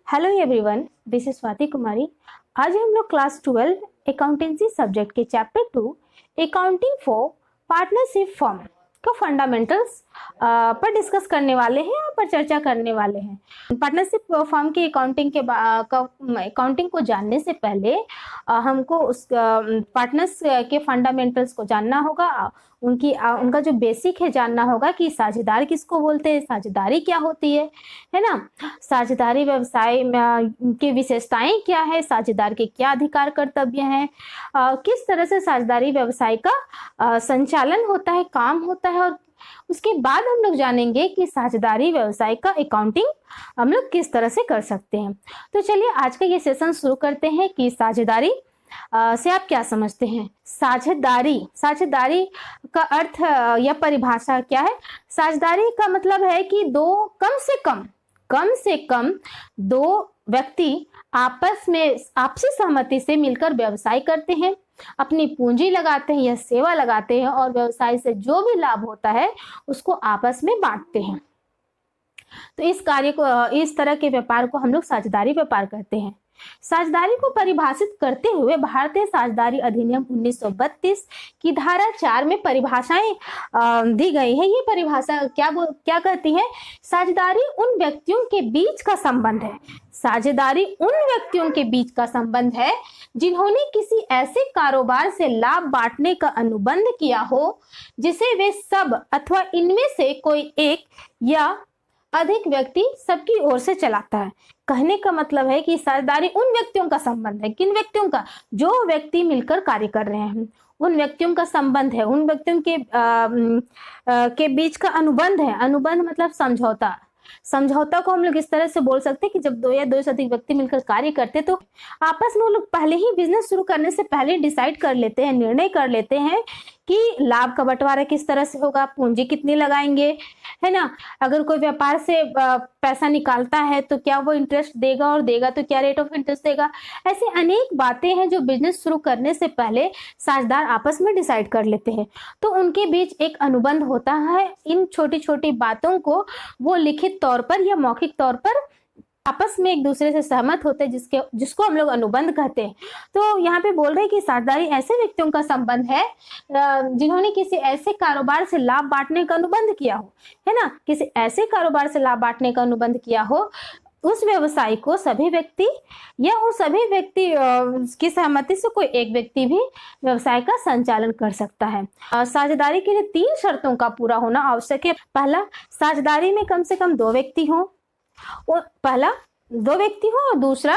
Hello everyone, this is Swati Kumari. आज हम लोग क्लास 12 अकाउंटेंसी सब्जेक्ट के chapter 2 accounting for partnership firm का फंडामेंटल्स पर डिस्कस करने वाले हैं, यहाँ पर चर्चा करने वाले हैं। पार्टनरशिप फर्म की अकाउंटिंग को जानने से पहले हमको उस पार्टनर्स के फंडामेंटल्स को जानना होगा, उनका जो बेसिक है जानना होगा कि साझेदार किसको बोलते हैं, साझेदारी क्या होती है ना। साझेदारी व्यवसाय की विशेषताएं क्या है, साझेदार के क्या अधिकार कर्तव्य हैं, किस तरह से साझेदारी व्यवसाय का संचालन होता है, काम होता है, और उसके बाद हम लोग जानेंगे कि साझेदारी व्यवसाय का अकाउंटिंग हम लोग किस तरह से कर सकते हैं। तो चलिए आज का ये सेशन शुरू करते हैं कि साझेदारी से आप क्या समझते हैं। साझेदारी का अर्थ या परिभाषा क्या है। साझेदारी का मतलब है कि कम से कम दो व्यक्ति आपस में आपसी सहमति से मिलकर व्यवसाय करते हैं, अपनी पूंजी लगाते हैं या सेवा लगाते हैं और व्यवसाय से जो भी लाभ होता है उसको आपस में बांटते हैं। तो इस तरह के व्यापार को हम लोग साझेदारी व्यापार कहते हैं। साझेदारी को परिभाषित करते हुए भारतीय साझेदारी अधिनियम 1932 की धारा 4 में परिभाषाएं दी गई है। ये परिभाषा क्या कहती है? साझेदारी उन व्यक्तियों के बीच का संबंध है। साझेदारी उन व्यक्तियों के बीच का संबंध है जिन्होंने किसी ऐसे कारोबार से लाभ बांटने का अनुबंध किया हो जिसे वे सब अथवा इनमें से कोई एक या अधिक व्यक्ति सबकी ओर से चलाता है। कहने का मतलब है कि साझेदारी उन व्यक्तियों का संबंध है। किन व्यक्तियों का? जो व्यक्ति मिलकर कार्य कर रहे हैं, उन व्यक्तियों का संबंध है, उन व्यक्तियों के बीच का अनुबंध है। अनुबंध मतलब समझौता को हम लोग इस तरह से बोल सकते हैं कि जब दो या दो से अधिक व्यक्ति मिलकर कार्य करते तो आपस में वो लोग पहले ही बिजनेस शुरू करने से पहले डिसाइड कर लेते हैं, निर्णय कर लेते हैं कि लाभ का बंटवारा किस तरह से होगा, पूंजी कितनी लगाएंगे, है ना। अगर कोई व्यापार से पैसा निकालता है तो क्या वो इंटरेस्ट देगा, और देगा तो क्या रेट ऑफ इंटरेस्ट देगा। ऐसे अनेक बातें हैं जो बिजनेस शुरू करने से पहले साझेदार आपस में डिसाइड कर लेते हैं। तो उनके बीच एक अनुबंध होता है। इन छोटी छोटी बातों को वो लिखित तौर पर या मौखिक तौर पर आपस में एक दूसरे से सहमत होते हैं, जिसको हम लोग अनुबंध कहते हैं। तो यहाँ पे बोल रहे हैं कि साझेदारी ऐसे व्यक्तियों का संबंध है जिन्होंने किसी ऐसे कारोबार से लाभ बांटने का अनुबंध किया हो, है ना। किसी ऐसे कारोबार से लाभ बांटने का अनुबंध किया हो, उस व्यवसाय को सभी व्यक्ति या उस सभी व्यक्ति की सहमति से कोई एक व्यक्ति भी व्यवसाय का संचालन कर सकता है। साझेदारी के लिए 3 शर्तों का पूरा होना आवश्यक है। पहला, साझेदारी में कम से कम 2 व्यक्ति हों। और दूसरा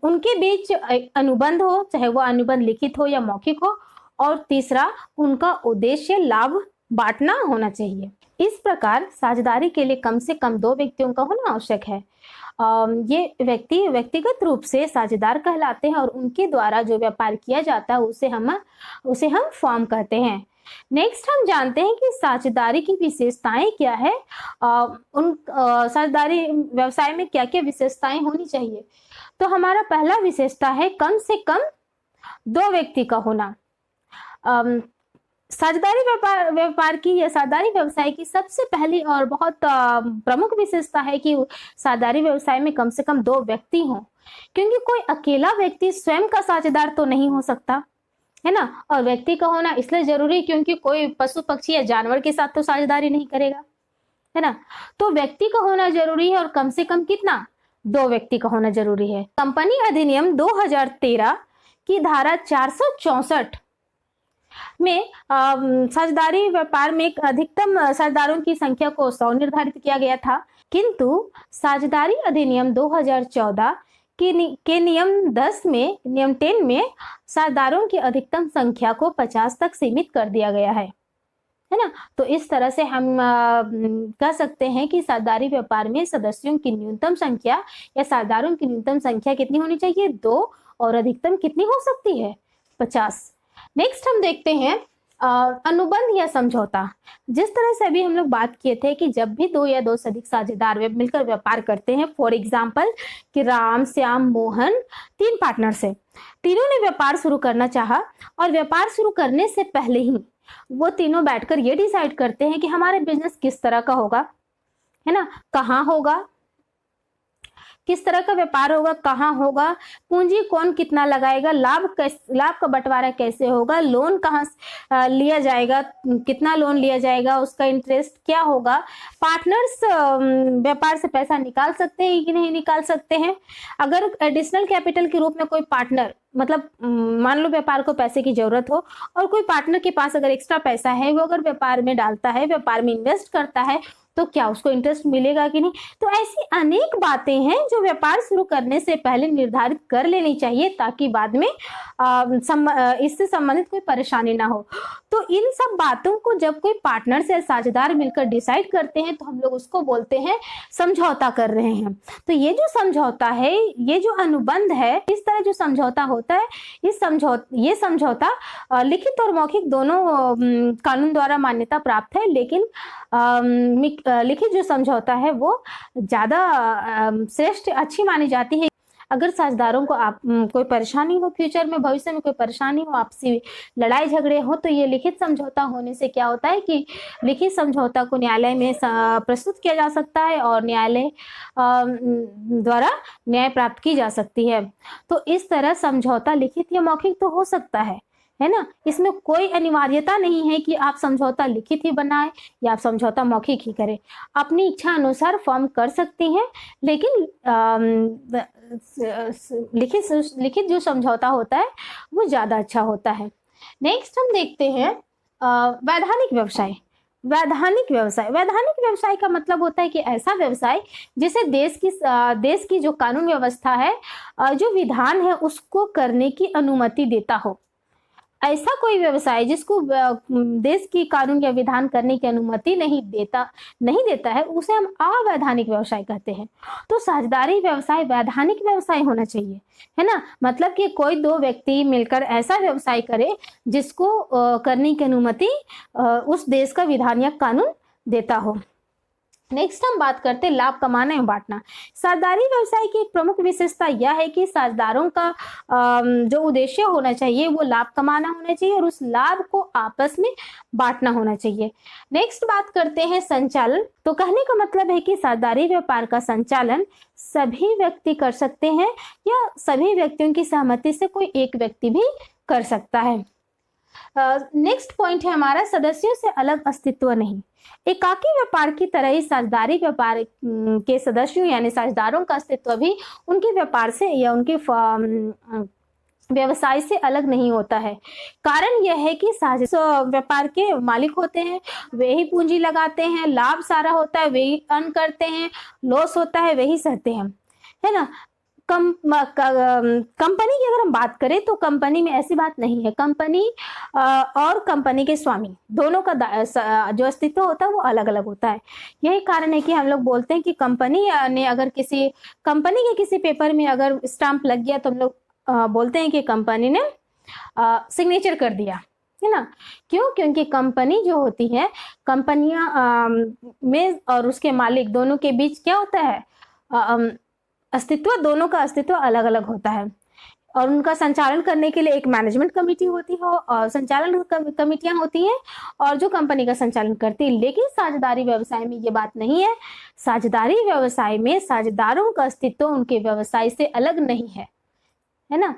उनके बीच अनुबंध हो, चाहे वो अनुबंध लिखित हो या मौखिक हो। और तीसरा, उनका उद्देश्य लाभ बांटना होना चाहिए। इस प्रकार साझेदारी के लिए कम से कम 2 व्यक्तियों का होना आवश्यक है। ये व्यक्ति व्यक्तिगत रूप से साझेदार कहलाते हैं और उनके द्वारा जो व्यापार किया जाता है उसे हम फर्म कहते हैं। नेक्स्ट हम जानते हैं कि साझेदारी की विशेषताएं क्या है। साझेदारी व्यवसाय में क्या क्या विशेषताएं होनी चाहिए। तो हमारा पहला विशेषता है कम से कम 2 व्यक्ति का होना। साझेदारी व्यापार की या साझेदारी व्यवसाय की सबसे पहली और बहुत प्रमुख विशेषता है कि साझेदारी व्यवसाय में कम से कम 2 व्यक्ति हों, क्योंकि कोई अकेला व्यक्ति स्वयं का साझेदार तो नहीं हो सकता, है ना। और व्यक्ति का होना इसलिए जरूरी क्योंकि कोई पशु पक्षी या जानवर के साथ तो साझेदारी नहीं करेगा, है ना। तो व्यक्ति का होना जरूरी है और कम से कम कितना? 2 व्यक्ति का होना जरूरी है। कंपनी अधिनियम 2013 की धारा 464 में साझेदारी व्यापार में अधिकतम साझेदारों की संख्या को 100 निर्धारित किया गया था, किंतु साझेदारी अधिनियम 2014 के नियम 10 में साझेदारों की अधिकतम संख्या को 50 तक सीमित कर दिया गया है ना। तो इस तरह से हम कह सकते हैं कि साझेदारी व्यापार में सदस्यों की न्यूनतम संख्या या साझेदारों की न्यूनतम संख्या कितनी होनी चाहिए? 2, और अधिकतम कितनी हो सकती है? 50। नेक्स्ट हम देखते हैं अनुबंध या समझौता। जिस तरह से अभी हम लोग बात किए थे कि जब भी 2 या 2 से अधिक साझेदार मिलकर व्यापार करते हैं, फॉर एग्जाम्पल कि राम, श्याम, मोहन 3 पार्टनर से, तीनों ने व्यापार शुरू करना चाहा और व्यापार शुरू करने से पहले ही वो तीनों बैठकर ये डिसाइड करते हैं कि हमारा बिजनेस किस तरह का होगा, है ना, कहाँ होगा, किस तरह का व्यापार होगा, कहाँ होगा, पूंजी कौन कितना लगाएगा, लाभ का बंटवारा कैसे होगा, लोन कहाँ लिया जाएगा, कितना लोन लिया जाएगा, उसका इंटरेस्ट क्या होगा, पार्टनर्स व्यापार से पैसा निकाल सकते हैं कि नहीं निकाल सकते हैं, अगर एडिशनल कैपिटल के रूप में कोई पार्टनर, मतलब मान लो व्यापार को पैसे की जरूरत हो और कोई पार्टनर के पास अगर एक्स्ट्रा पैसा है, वो अगर व्यापार में डालता है, व्यापार में इन्वेस्ट करता है, तो क्या उसको इंटरेस्ट मिलेगा कि नहीं। तो ऐसी अनेक बातें हैं जो व्यापार शुरू करने से पहले निर्धारित कर लेनी चाहिए, ताकि बाद में इससे संबंधित कोई परेशानी ना हो। तो इन सब बातों को जब कोई पार्टनर से साझेदार मिलकर डिसाइड करते हैं, तो हम लोग उसको बोलते हैं समझौता कर रहे हैं। तो ये जो समझौता है, ये जो अनुबंध है, इस तरह जो समझौता होता है, ये समझौता लिखित और मौखिक दोनों कानून द्वारा मान्यता प्राप्त है, लेकिन लिखित जो समझौता है वो ज्यादा श्रेष्ठ, अच्छी मानी जाती है। अगर साझेदारों को कोई परेशानी हो, फ्यूचर में, भविष्य में कोई परेशानी हो, आपसी लड़ाई झगड़े हो, तो ये लिखित समझौता होने से क्या होता है कि लिखित समझौता को न्यायालय में प्रस्तुत किया जा सकता है और न्यायालय द्वारा न्याय प्राप्त की जा सकती है। तो इस तरह समझौता लिखित या मौखिक तो हो सकता है ना। इसमें कोई अनिवार्यता नहीं है कि आप समझौता लिखित ही बनाएं या आप समझौता मौखिक ही करें, अपनी इच्छा अनुसार फॉर्म कर सकती हैं, लेकिन लिखित जो समझौता होता है वो ज्यादा अच्छा होता है। नेक्स्ट हम देखते हैं वैधानिक व्यवसाय। वैधानिक व्यवसाय का मतलब होता है कि ऐसा व्यवसाय जिसे देश की जो कानून व्यवस्था है, जो विधान है, उसको करने की अनुमति देता हो। ऐसा कोई व्यवसाय जिसको देश की कानून या विधान करने की अनुमति नहीं देता है, उसे हम अवैधानिक व्यवसाय कहते हैं। तो साझेदारी व्यवसाय वैधानिक व्यवसाय होना चाहिए, है ना। मतलब कि कोई दो व्यक्ति मिलकर ऐसा व्यवसाय करे जिसको करने की अनुमति उस देश का विधान या कानून देता हो। नेक्स्ट हम बात करते हैं लाभ कमाना एवं बांटना। साझेदारी व्यवसाय की एक प्रमुख विशेषता यह है कि साझेदारों का जो उद्देश्य होना चाहिए वो लाभ कमाना होना चाहिए और उस लाभ को आपस में बांटना होना चाहिए। नेक्स्ट बात करते हैं संचालन। तो कहने का मतलब है कि साझेदारी व्यापार का संचालन सभी व्यक्ति कर सकते हैं या सभी व्यक्तियों की सहमति से कोई एक व्यक्ति भी कर सकता है। नेक्स्ट पॉइंट है हमारा सदस्यों से अलग अस्तित्व नहीं। एकाकी व्यापार की तरह ही साझेदारी व्यापार के सदस्यों यानी साझेदारों का अस्तित्व भी उनके व्यापार से या उनके व्यवसाय से अलग नहीं होता है। कारण यह है कि व्यापार के मालिक होते हैं, वे ही पूंजी लगाते हैं, लाभ सारा होता है वे ही अर्न करते हैं, लॉस होता है वे ही सहते हैं, है ना। कंपनी की अगर हम बात करें तो कंपनी में ऐसी बात नहीं है। कंपनी और कंपनी के स्वामी दोनों का जो अस्तित्व होता है वो अलग अलग होता है। यही कारण है कि हम लोग बोलते हैं कि कंपनी ने अगर कंपनी के किसी पेपर में अगर स्टाम्प लग गया तो हम लोग बोलते हैं कि कंपनी ने सिग्नेचर कर दिया, है ना। क्यों? क्योंकि कंपनी जो होती है, कंपनियां में और उसके मालिक दोनों के बीच क्या होता है, अस्तित्व, दोनों का अस्तित्व अलग अलग होता है और उनका संचालन करने के लिए एक मैनेजमेंट कमेटी होती है और संचालन कमेटियां होती हैं और जो कंपनी का संचालन करती है। लेकिन साझेदारी व्यवसाय में ये बात नहीं है। साझेदारी व्यवसाय में साझेदारों का अस्तित्व उनके व्यवसाय से अलग नहीं है ना।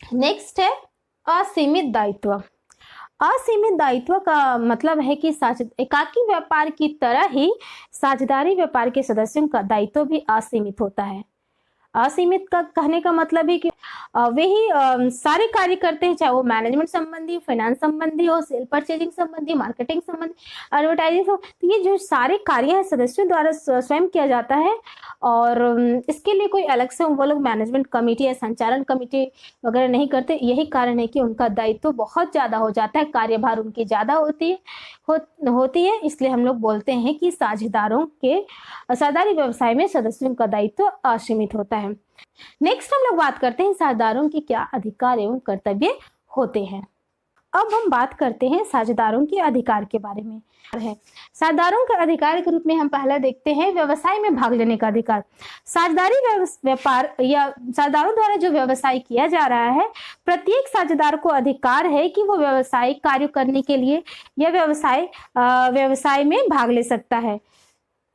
नेक्स्ट है असीमित दायित्व। असीमित दायित्व का मतलब है कि एकाकी व्यापार की तरह ही साझेदारी व्यापार के सदस्यों का दायित्व भी असीमित होता है। असीमित का कहने का मतलब है कि वे ही सारे कार्य करते हैं, चाहे वो मैनेजमेंट संबंधी, फाइनेंस संबंधी हो, सेल परचेजिंग संबंधी, मार्केटिंग संबंधी, एडवर्टाइजिंग हो। तो ये जो सारे कार्य हैं सदस्यों द्वारा स्वयं किया जाता है और इसके लिए कोई अलग से वो लोग मैनेजमेंट कमेटी या संचालन कमेटी वगैरह नहीं करते। यही कारण है कि उनका दायित्व बहुत ज्यादा हो जाता है, कार्यभार उनकी ज्यादा होती है। इसलिए हम लोग बोलते हैं कि साझेदारी व्यवसाय में सदस्यों का दायित्व असीमित होता है। नेक्स्ट हम लोग बात करते हैं साझेदारों के क्या अधिकार एवं कर्तव्य होते हैं। अब हम बात करते हैं साझेदारों के अधिकार के बारे में। साझेदारों के अधिकार के रूप में हम पहला देखते हैं व्यवसाय में भाग लेने का अधिकार। साझेदारी व्यवसाय या साझेदारों द्वारा जो व्यवसाय किया जा रहा है, प्रत्येक साझेदार को अधिकार है कि वो व्यवसायिक कार्य करने के लिए या व्यवसाय में भाग ले सकता है।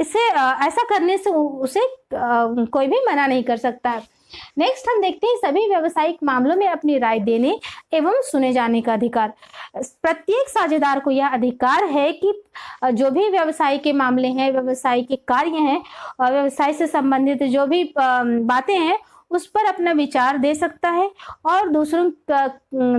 इसे ऐसा करने से उसे कोई भी मना नहीं कर सकता है। नेक्स्ट हम देखते हैं सभी व्यावसायिक मामलों में अपनी राय देने एवं सुने जाने का अधिकार। प्रत्येक साझेदार को यह अधिकार है कि जो भी व्यवसाय के मामले हैं, व्यवसाय के कार्य हैं और व्यवसाय से संबंधित जो भी बातें हैं उस पर अपना विचार दे सकता है और दूसरों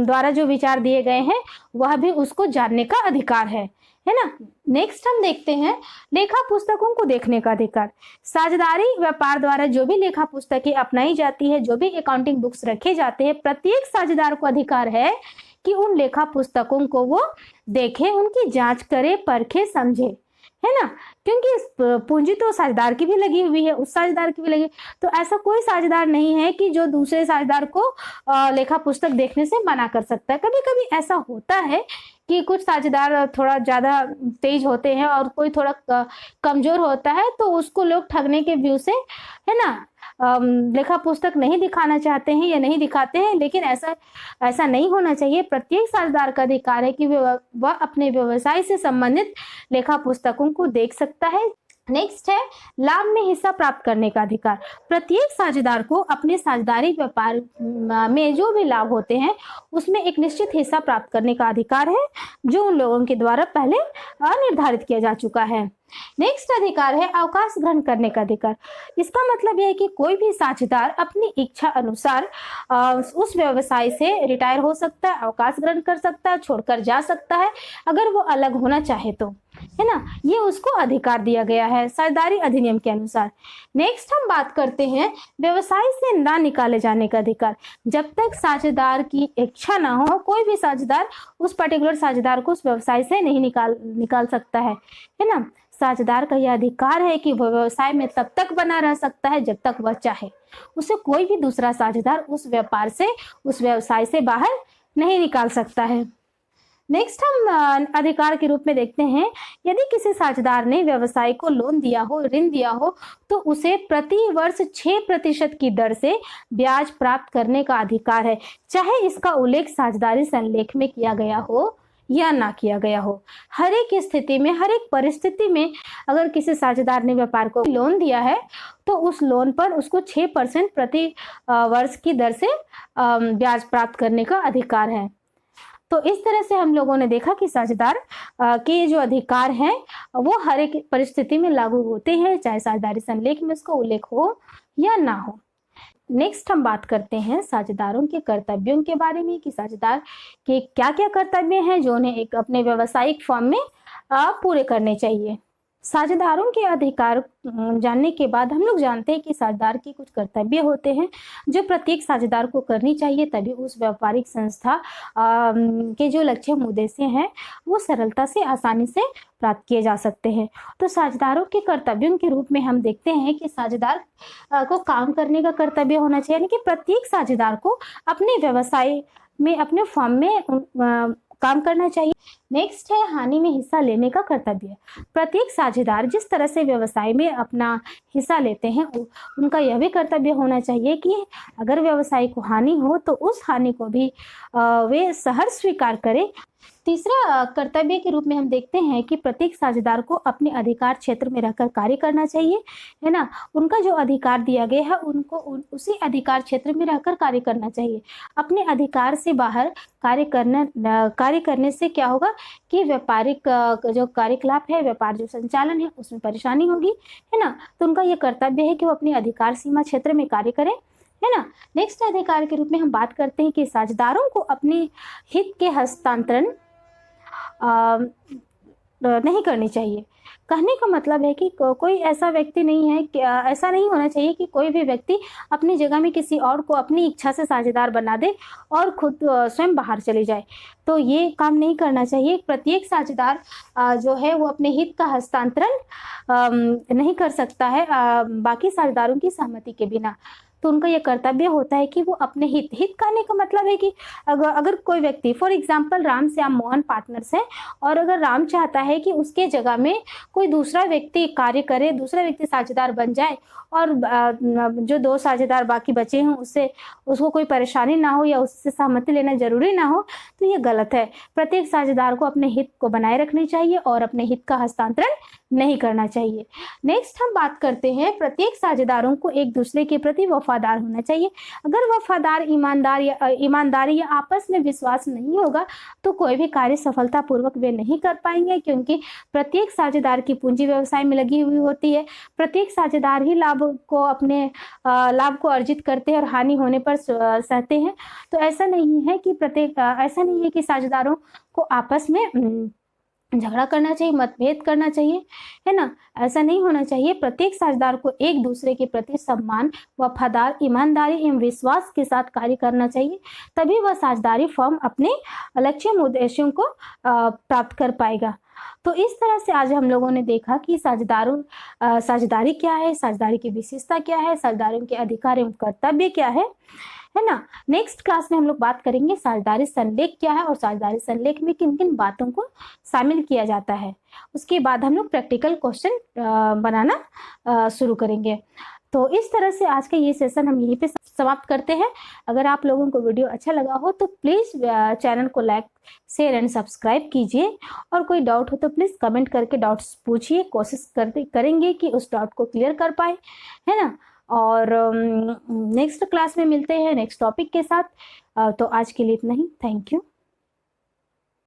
द्वारा जो विचार दिए गए हैं वह भी उसको जानने का अधिकार है ना। नेक्स्ट हम देखते हैं लेखा पुस्तकों को देखने का अधिकार। साझेदारी व्यापार द्वारा जो भी लेखा पुस्तकें अपनाई जाती है, जो भी अकाउंटिंग बुक्स रखे जाते हैं, प्रत्येक साझेदार को अधिकार है कि उन लेखा पुस्तकों को वो देखे, उनकी जांच करे, परखे, समझे, है ना। क्योंकि पूंजी तो साझेदार की भी लगी हुई है, उस साझेदार की भी लगी, तो ऐसा कोई साझेदार नहीं है कि जो दूसरे साझेदार को लेखा पुस्तक देखने से मना कर सकता है। कभी कभी ऐसा होता है कि कुछ साझेदार थोड़ा ज्यादा तेज होते हैं और कोई थोड़ा कमजोर होता है, तो उसको लोग ठगने के व्यू से, है ना, लेखा पुस्तक नहीं दिखाना चाहते हैं या नहीं दिखाते हैं, लेकिन ऐसा नहीं होना चाहिए। प्रत्येक साझेदार का अधिकार है कि वह अपने व्यवसाय से संबंधित लेखा पुस्तकों को देख सकता है। नेक्स्ट है लाभ में हिस्सा प्राप्त करने का अधिकार। प्रत्येक साझेदार को अपने साझेदारी व्यापार में जो भी लाभ होते हैं उसमें एक निश्चित हिस्सा प्राप्त करने का अधिकार है, जो उन लोगों के द्वारा पहले निर्धारित किया जा चुका है। नेक्स्ट अधिकार है अवकाश ग्रहण करने का अधिकार। इसका मतलब यह है कि कोई भी साझेदार अपनी इच्छा अनुसार उस व्यवसाय से रिटायर हो सकता है, अवकाश ग्रहण कर सकता है, छोड़कर जा सकता है अगर वो अलग होना चाहे तो, है ना। ये उसको अधिकार दिया गया है साझेदारी अधिनियम के अनुसार। नेक्स्ट हम बात करते हैं व्यवसाय से ना निकाले जाने का अधिकार। जब तक साझेदार की इच्छा ना हो, कोई भी साझेदार उस पर्टिकुलर साझेदार को उस व्यवसाय से नहीं निकाल सकता है ना। साझेदार का यह अधिकार है कि वह व्यवसाय में तब तक बना रह सकता है जब तक वह चाहे। उसे कोई भी दूसरा साझेदार उस व्यापार से, उस व्यवसाय से बाहर नहीं निकाल सकता है। नेक्स्ट हम अधिकार के रूप में देखते हैं यदि किसी साझेदार ने व्यवसाय को लोन दिया हो, ऋण दिया हो, तो उसे प्रति वर्ष 6% की दर से ब्याज प्राप्त करने का अधिकार है, चाहे इसका उल्लेख साझेदारी संलेख में किया गया हो या ना किया गया हो। हर एक स्थिति में, हर एक परिस्थिति में अगर किसी साझेदार ने व्यापार को लोन दिया है तो उस लोन पर उसको 6% प्रति वर्ष की दर से ब्याज प्राप्त करने का अधिकार है। तो इस तरह से हम लोगों ने देखा कि साझेदार के जो अधिकार हैं वो हर एक परिस्थिति में लागू होते हैं, चाहे साझेदारी संलेख में उसका उल्लेख हो या ना हो। नेक्स्ट हम बात करते हैं साझेदारों के कर्तव्यों के बारे में कि साझेदार के क्या क्या कर्तव्य हैं जो उन्हें एक अपने व्यावसायिक फर्म में पूरे करने चाहिए। साझेदारों के अधिकार जानने के बाद हम लोग जानते हैं कि साझेदार के कुछ कर्तव्य होते हैं जो प्रत्येक साझेदार को करनी चाहिए, तभी उस व्यापारिक संस्था के जो लक्ष्य उद्देश्य हैं वो सरलता से, आसानी से प्राप्त किए जा सकते हैं। तो साझेदारों के कर्तव्यों के रूप में हम देखते हैं कि साझेदार को काम करने का कर्तव्य होना चाहिए, यानी कि प्रत्येक साझेदार को अपने व्यवसाय में, अपने फर्म में काम करना चाहिए। नेक्स्ट है हानि में हिस्सा लेने का कर्तव्य। प्रत्येक साझेदार जिस तरह से व्यवसाय में अपना हिस्सा लेते हैं उनका यह भी कर्तव्य होना चाहिए कि अगर व्यवसाय को हानि हो तो उस हानि को भी वे सहर्ष स्वीकार करें। तीसरा कर्तव्य के रूप में हम देखते हैं कि प्रत्येक साझेदार को अपने अधिकार क्षेत्र में रहकर कार्य करना चाहिए, है ना। उनका जो अधिकार दिया गया है उनको उसी अधिकार क्षेत्र में रहकर कार्य करना चाहिए। अपने अधिकार से बाहर कार्य करने से क्या होगा कि व्यापारिक जो कार्यकलाप है, व्यापार जो संचालन है उसमें परेशानी होगी, है ना। तो उनका ये कर्तव्य है कि वो अपने अधिकार सीमा क्षेत्र में कार्य करें, है ना। नेक्स्ट अधिकार के रूप में हम बात करते हैं कि साझेदारों को अपने हित के हस्तांतरण नहीं करनी चाहिए। कहने का मतलब है कि कोई ऐसा व्यक्ति नहीं है कि ऐसा नहीं होना चाहिए कि कोई भी व्यक्ति अपनी जगह में किसी और को अपनी इच्छा से साझेदार बना दे और खुद स्वयं बाहर चले जाए, तो ये काम नहीं करना चाहिए। प्रत्येक साझेदार जो है वो अपने हित का हस्तांतरण नहीं कर सकता है बाकी साझेदारों की सहमति के बिना। तो उनका ये कर्तव्य होता है कि वो अपने हित कहने का मतलब है कि अगर कोई व्यक्ति, for example Ram Shyam Mohan partners है, और अगर राम चाहता है कि उसके जगह में कोई दूसरा व्यक्ति कार्य करे, दूसरा व्यक्ति साझेदार बन जाए, और जो 2 साझेदार बाकी बचे हैं उसको कोई परेशानी ना हो या उससे सहमति लेना जरूरी ना हो, तो ये गलत है। प्रत्येक साझेदार को अपने हित को बनाए रखनी चाहिए और अपने हित का हस्तांतरण नहीं करना चाहिए। नेक्स्ट हम बात करते हैं, प्रत्येक साझेदारों को एक दूसरे के प्रति वफादार होना चाहिए। अगर वफादार, ईमानदारी या आपस में विश्वास नहीं होगा तो कोई भी कार्य सफलतापूर्वक वे नहीं कर पाएंगे, क्योंकि प्रत्येक साझेदार की पूंजी व्यवसाय में लगी हुई होती है। प्रत्येक साझेदार ही लाभ को अर्जित करते हैं और हानि होने पर सहते हैं। तो ऐसा नहीं है कि साझेदारों को आपस में झगड़ा करना चाहिए, मतभेद करना चाहिए, है ना। ऐसा नहीं होना चाहिए। प्रत्येक साझेदार को एक दूसरे के प्रति सम्मान, वफादार, ईमानदारी एवं विश्वास के साथ कार्य करना चाहिए, तभी वह साझेदारी फर्म अपने लक्ष्य उद्देश्यों को प्राप्त कर पाएगा। तो इस तरह से आज हम लोगों ने देखा कि साझेदारी क्या है, साझेदारी की विशेषता क्या है, साझेदारों के अधिकार एवं कर्तव्य क्या है ना। नेक्स्ट क्लास में हम लोग बात करेंगे साझेदारी संलेख क्या है और साझेदारी संलेख में किन किन बातों को शामिल किया जाता है। उसके बाद हम लोग प्रैक्टिकल क्वेश्चन बनाना शुरू करेंगे। तो इस तरह से आज का ये सेशन हम यहीं पे समाप्त करते हैं। अगर आप लोगों को वीडियो अच्छा लगा हो तो प्लीज़ चैनल को लाइक, शेयर एंड सब्सक्राइब कीजिए, और कोई डाउट हो तो प्लीज़ कमेंट करके डाउट्स पूछिए। कोशिश करेंगे कि उस डाउट को क्लियर कर पाए, है ना। और नेक्स्ट क्लास में मिलते हैं नेक्स्ट टॉपिक के साथ। तो आज के लिए इतना ही। Thank you.